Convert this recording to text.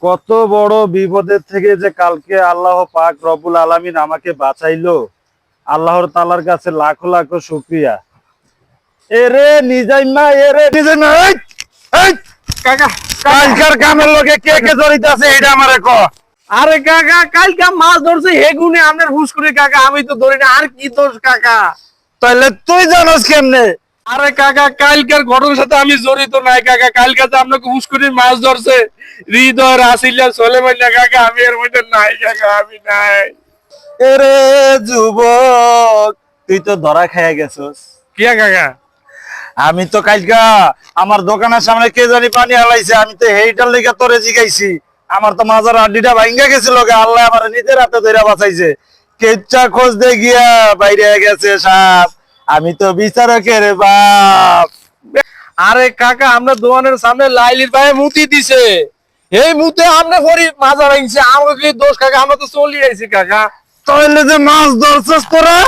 কত বড় বিপদের থেকে যে কালকে আল্লাহ পাক রব্বুল আলামিন আমাকে বাঁচাইলো। আল্লাহর তাআলার কাছে লাখো লাখো শুকরিয়া। এরে নিজাইমা, এরে নিজাইমা, এই এই কাকা কালকার কামের লগে কে কে জড়িত আছে এটা আমারে ক। আরে কাকা কালকে মাছ ধরছে হেগুনে আপনার হুশ করে কাকা, আমি তো ধরি না। আর কি দোষ কাকা? তাইলে তুই জানোস কেমনে? আরে কাকা কালকের ঘটনার সাথে আমি জড়িত নাই কাকা। কালকে তো আপনাকে হুশ করে মাছ ধরছে হৃদয়, রাসিলা, সোলেমান না কাকা। আমি এর মধ্যে নাই কাকা, আমি নাই। এরে যুবক, তুই তো ধরা খেয়ে গেছস। কিয়া কাকা? আমি তো কালকা আমার দোকানের সামনে কে জানি পানি হালাইছে, আমি তো হেইটার লেগে তোরে জিগাইছি। আমার তো মাজার আড্ডিটা ভাঙ্গা গেছিল, আল্লাহ আমার নিজের হাতে ধরে বাঁচাইছে। কেচ্চা খোঁজ দে গিয়া বাইরে গেছে সাপ। আমি তো বিচারকের বাপ। আরে কাকা আমরা দোকানের সামনে লাইলির ভাই মুতি দিছে, এই মুতে আমরা পরি মাজা ভাঙছে। আমার কি দোষ কাকা? আমরা তো চলি আইছি কাকা। তাহলে যে মাছ ধরছস তোরা।